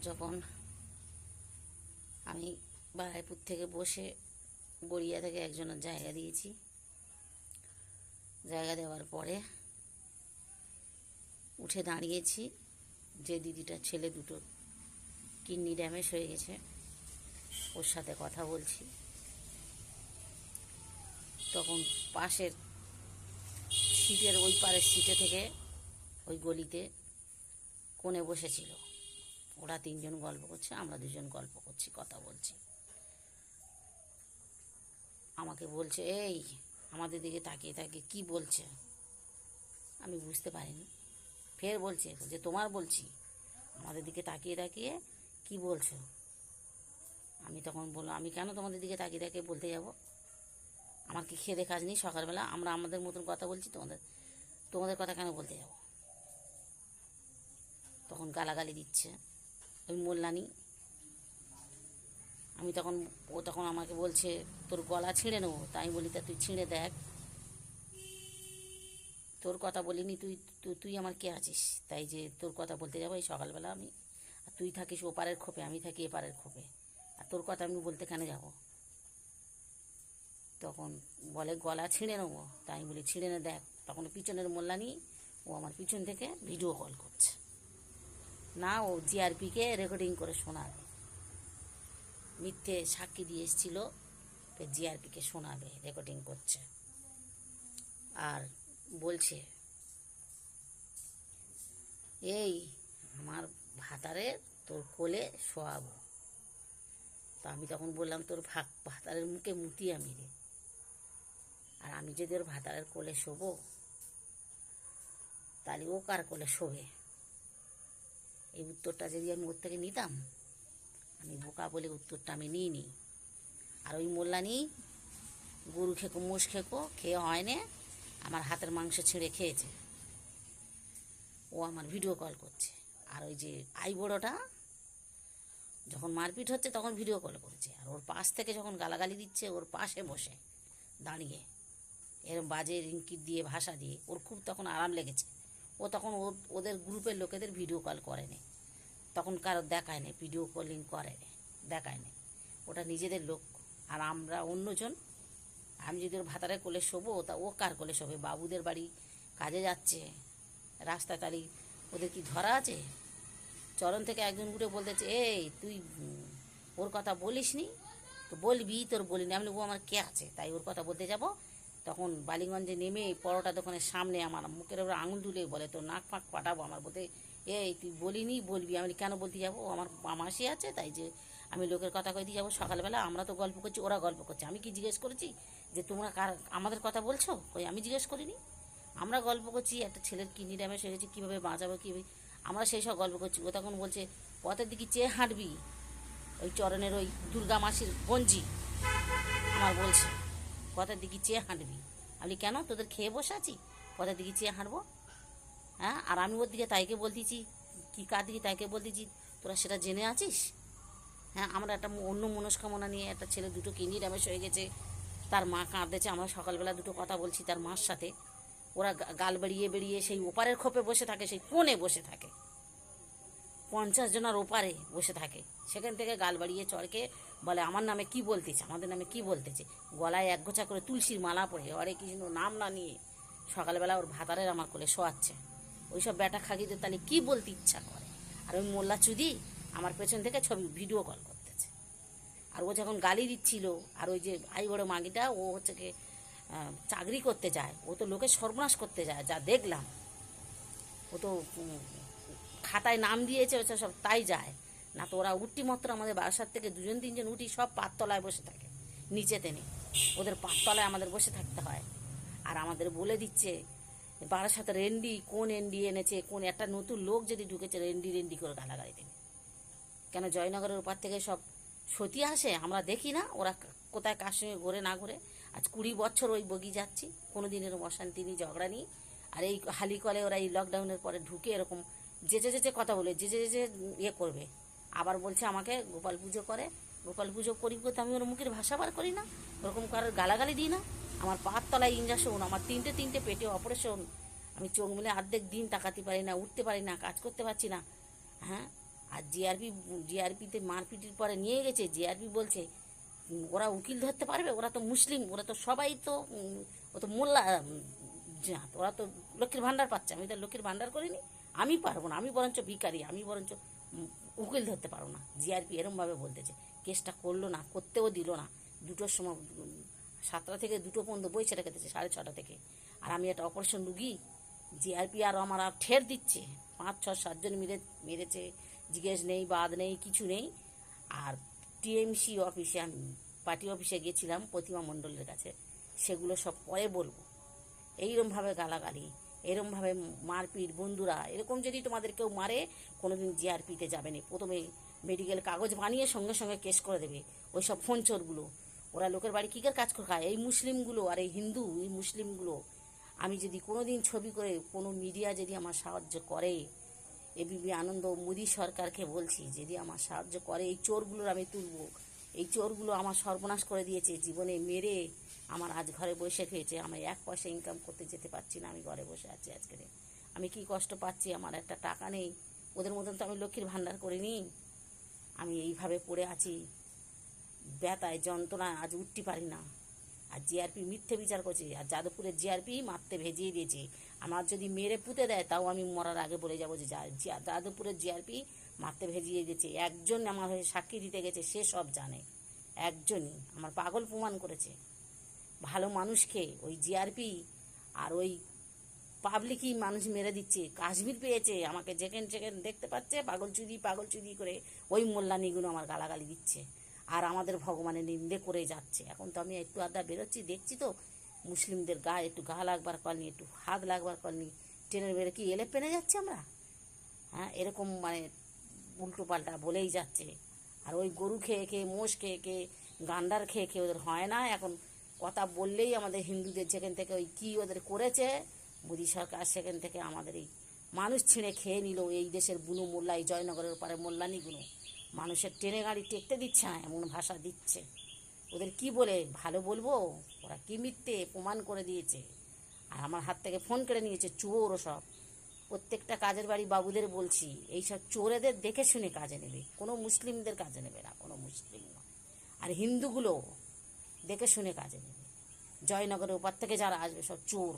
যখন আমি বারাইপুর থেকে বসে গড়িয়া থেকে একজনের জায়গা দিয়েছি, জায়গা দেওয়ার পরে উঠে দাঁড়িয়েছি, যে দিদিটার ছেলে দুটো কিডনি ড্যামেজ হয়ে গেছে ওর সাথে কথা বলছি। তখন পাশের সিটের ওই পারের সিটে থেকে ওই গলিতে কোণে বসেছিল, ওরা তিনজন গল্প করছে, আমরা দুজন গল্প করছি, কথা বলছি। আমাকে বলছে, এই আমাদের দিকে তাকিয়ে তাকিয়ে কি বলছে আমি বুঝতে পারিনি। ফের বলছে যে তোমার বলছি, আমাদের দিকে তাকিয়ে তাকিয়ে কি বলছো। আমি তখন বললাম, আমি কেন তোমাদের দিকে তাকিয়ে তাকিয়ে বলতে যাব? আমার কি খেয়ে কাজ নেই? সকালবেলা আমরা আমাদের মতন কথা বলছি, তোমাদের কথা কেন বলতে যাব? তখন গালাগালি দিচ্ছে ওই মোল্লানি। আমি তখন ও তখন আমাকে বলছে তোর গলা ছিঁড়ে নেবো। তাই বলি, তা তুই ছিঁড়ে দেখ, তোর কথা বলিনি, তুই তুই আমার কে আছিস তাই যে তোর কথা বলতে যাবো এই সকালবেলা? আমি আর তুই থাকিস ওপারের খোপে, আমি থাকি এপারের খোপে, আর তোর কথা আমি বলতে কেন যাব? তখন বলে গলা ছিঁড়ে নেবো। তাই বলি ছিঁড়ে নে দেখ। তখন পিছনের মোল্লানি ও আমার পিছন থেকে ভিডিও কল করছে, না ও জিআরপিকে রেকর্ডিং করে শোনাবে, মিথ্যে সাক্ষী দিয়ে এসেছিল, জিআরপিকে শোনাবে, রেকর্ডিং করছে। আর বলছে, এই আমার ভাতারে তোর কোলে শোয়াবো। তা আমি তখন বললাম, তোর ভাতারের মুখে মুতি আমি রে, আর আমি যদি ওর ভাতারের কোলে শোবো তাহলে ও কার কোলে শোবে? এই উত্তরটা যদি আমি ওর থেকে নিতাম, আমি বোকা বলে উত্তরটা আমি নিইনি। আর ওই মোল্লানি গরু খেকো মোষ খেকো খেয়ে হয় না, আমার হাতের মাংস ছিঁড়ে খেয়েছে, ও আমার ভিডিও কল করছে। আর ওই যে আই বড়োটা যখন মারপিট হচ্ছে তখন ভিডিও কল করেছে, আর ওর পাশ থেকে যখন গালাগালি দিচ্ছে ওর পাশে বসে দাঁড়িয়ে এরম বাজে ইঙ্কিত দিয়ে ভাষা দিয়ে ওর খুব তখন আরাম লেগেছে। ও তখন ওদের গ্রুপের লোকেদের ভিডিও কল করেনি, তখন কারো দেখায় নি, ভিডিও কলিং করেনি, দেখায় নি, ওটা নিজেদের লোক। আর আমরা অন্যজন, আমি যদি ওর ভাতারে কোলে শোবো তা ও কার কোলে শোবে? বাবুদের বাড়ি কাজে যাচ্ছে, রাস্তায় তালি ওদের কি ধরা আছে? চরণ থেকে একজন উঠে বলতেছে, এই তুই ওর কথা বলিস নি তো বলবি, তোর বলিনি। আমি ও আমার কে আছে তাই ওর কথা বলতে যাব? তখন বালিগঞ্জে নেমে পরোটা দোকানের সামনে আমার মুখের ওপর আঙুল তুলে বলে, তো নাক ফাঁক পাঠাবো আমার, বলতে এই তুই বলিনি বলবি। আমি কেন বলতে যাবো? ও আমার মাসি আছে তাই যে আমি লোকের কথা কইতে যাবো? সকালবেলা আমরা তো গল্প করছি, ওরা গল্প করছে, আমি কি জিজ্ঞেস করেছি যে তোমরা কার আমাদের কথা বলছো? ওই আমি জিজ্ঞেস করিনি। আমরা গল্প করছি একটা ছেলের কিডনি ড্যামেজ হয়ে গেছে, কীভাবে বাঁচাবো, কীভাবে, আমরা সেই সব গল্প করছি। ও তখন বলছে পথের দিকে চেয়ে হাঁটবি, ওই চরণের ওই দুর্গা মাসির গঞ্জি আমার বলছে পথের দিকে চেয়ে হাঁটবি। আমি কেন তোদের খেয়ে বসে আছি পথের দিকে চেয়ে হাঁটবো? হ্যাঁ, আর আমি ওর দিকে তাইকে বলতেছি, কি কার দিকে তাইকে বলতেছি, তোরা সেটা জেনে আছিস? হ্যাঁ, আমরা একটা অন্য মনস্কামনা নিয়ে, একটা ছেলে দুটো কিডনি ড্যামেজ হয়ে গেছে, তার মা কাঁদতেছে, আমরা সকালবেলা দুটো কথা বলছি তার মার সাথে, ওরা গাল বেরিয়ে বেরিয়ে সেই ওপারের খোপে বসে থাকে, সেই কোণে বসে থাকে, 50 জনের ওপারে বসে থাকে, সেখান থেকে গাল বাড়িয়ে চড়কে বলে আমার নামে কি বলতেছে, আমাদের নামে কি বলতেছে, গলায় একগোছা করে তুলসীর মালা পড়ে হরে কৃষ্ণ নাম না নিয়ে সকালবেলা ওর ভাতারের আমার কোলে শোয়াচ্ছে। ওইসব ব্যাটা খাগিদের তাহলে কি বলতে ইচ্ছা করে? আর ওই মোল্লা চুদি আমার পেছন থেকে ছবি ভিডিও কল করতেছে। আর ও যখন গালি দিচ্ছিল, আর ওই যে আই বড় মাগিটা, ও হচ্ছে কি চাকরি করতে যায়, ও তো লোকের সর্বনাশ করতে যায়, যা দেখলাম। ও তো খাতায় নাম দিয়েছে ওটা সব তাই যায় না, তো ওরা উঠতি মাত্র আমাদের বাসার থেকে দুজন তিনজন উঠি সব পাততলায় বসে থাকে, নিচেতে নেই, ওদের পাততলায় আমাদের বসে থাকতে হয়। আর আমাদের বলে দিচ্ছে বারাসাতে রেন্ডি, কোন এন্ডি এনেছে, কোন একটা নতুন লোক যদি ঢুকেছে রেন্ডি রেন্ডি করে গালাগালি দেবে। কেন জয়নগরের ওপার থেকে সব সতী আসে, আমরা দেখি না ওরা কোথায় কার সঙ্গে ঘোরে না ঘোরে? আজ 20 বছর ওই বগি যাচ্ছি, কোনো দিনের অশান্তি নেই, ঝগড়া নেই। আর এই হালিকলে ওরা এই লকডাউনের পরে ঢুকে এরকম যে কথা বলে, যে ইয়ে করবে। আবার বলছে আমাকে গোপাল পুজো করে, গোপাল পুজো করি করতে আমি ওর মুখের ভাষা বার করি না, ওরকম কারোর গালাগালি দিই না। আমার পাঁচ তলায় ইঞ্জেকশন, আমার তিনটে পেটে অপারেশন, আমি চোখ মিলে অর্ধেক দিন তাকাতে পারি না, উঠতে পারি না, কাজ করতে পারছি না। হ্যাঁ, আর জিআরপিতে মারপিটের পরে নিয়ে গেছে, জিআরপি বলছে ওরা উকিল ধরতে পারবে, ওরা তো মুসলিম, ওরা তো সবাই তো ও তো মোল্লা জাত, ওরা তো লক্ষ্মীর ভাণ্ডার পাচ্ছে, আমি তো লক্ষ্মীর ভাণ্ডার করিনি, আমি পারবো না, আমি বরঞ্চ ভিখারি, আমি বরঞ্চ উকিল ধরতে পারবো না। জিআরপি এরমভাবে বলতেছে। কেসটা করলো না, করতেও দিল না। 2টোর সময় 7টা থেকে 2টো পর্যন্ত বইছে রেখেছে, 6:30 থেকে। আর আমি একটা অপারেশন রুগী, জিআরপি আর আমার আর ঠের দিচ্ছে, 5, 6, 7 জন মেরেছে, জিজ্ঞেস নেই, বাদ নেই, কিছু নেই। আর টিএমসি অফিসে, আমি পার্টি অফিসে গেছিলাম প্রতিমা মণ্ডলের কাছে, সেগুলো সব পরে বলবো। এইরমভাবে গালাগালি, এরমভাবে মারপিট, বন্ধুরা এরকম যদি তোমাদের কেউ মারে, কোনোদিন জিআরপিতে যাবে না। প্রথমে মেডিকেল কাগজ বানিয়ে সঙ্গে সঙ্গে কেস করে দেবে ওই সব ফোন চোরগুলো। ওরা লোকের বাড়ি কী কাজ করে খায়, এই মুসলিমগুলো আর এই হিন্দু, এই মুসলিমগুলো। আমি যদি কোনোদিন ছবি করে কোনো মিডিয়া যদি আমার সাহায্য করে, এবিপি আনন্দ, মোদী সরকারকে বলছি, যদি আমার সাহায্য করে, এই চোরগুলোর আমি তুলব। এই চোরগুলো আমার সর্বনাশ করে দিয়েছে, জীবনে মেরে আমার আজ ঘরে বসে খেয়েছে। আমি 1 পয়সা ইনকাম করতে যেতে পারছি না, আমি ঘরে বসে আছি আজকে। আমি কি কষ্ট পাচ্ছি, আমার একটা টাকা নেই। ওদের মতন তো আমি লক্ষ্মীর ভাণ্ডার করিনি। আমি এইভাবে পড়ে আছি, ব্যথায় যন্ত্রণায় আজ উঠতে পারি না। আর জিআরপি মিথ্যে বিচার করছে, আর যাদবপুরের জিআরপি মারতে ভেজিয়ে দিয়েছে। আমার যদি মেরে পুঁতে দেয়, তাও আমি মরার আগে বলে যাবো যে যাদবপুরের জিআরপি মারতে ভেজিয়ে দিয়েছে। একজন আমার হয়ে সাক্ষী দিতে গেছে, সে সব জানে, একজনই আমার পাগল প্রমাণ করেছে। ভালো মানুষকে ওই জিআরপি আর ওই পাবলিকই মানুষ মেরে দিচ্ছে। কাশ্মীর পেয়েছে, আমাকে যেখানে যেখানে দেখতে পাচ্ছে পাগল চুদি করে ওই মোল্লানিগুলো আমার গালাগালি দিচ্ছে, আর আমাদের ভগবানের নিন্দে করে যাচ্ছে। এখন তো আমি একটু আধা বেরোচ্ছি, দেখছি তো মুসলিমদের গায়ে একটু ঘা লাগবার কলনি, একটু হাত লাগবার কলনি, ট্রেনের বেড়ে কি এলে পেনে যাচ্ছে আমরা? হ্যাঁ, এরকম মানে উল্টো পাল্টা বলেই যাচ্ছে। আর ওই গরু খেয়ে খেয়ে, মোষ খেয়ে খেয়ে, গান্ডার খেয়ে খেয়ে ওদের হয় না। এখন কথা বললেই আমাদের হিন্দুদের যেখান থেকে ওই কী ওদের করেছে মোদী সরকার, সেখান থেকে আমাদের এই মানুষ ছিঁড়ে খেয়ে নিল। এই দেশের বুনো মোল্লা, এই জয়নগরের পরে মোল্লানিগুলো মানুষের ট্রেনে গাড়ি টেকতে দিচ্ছে না, এমন ভাষা দিচ্ছে। ওদের কি বলে ভালো বলবো? ওরা কি মিথ্যে প্রমাণ করে দিয়েছে। আর আমার হাত থেকে ফোন কেড়ে নিয়েছে, চোর ও সব। প্রত্যেকটা কাজের বাড়ি বাবুদের বলছি, এইসব চোরেদের দেখে শুনে কাজে নেবে, কোনো মুসলিমদের কাজে নেবে না, কোনো মুসলিম নয়। আর হিন্দুগুলো দেখে শুনে কাজে নেবে। জয়নগরের ওপর থেকে যারা আসবে সব চোর।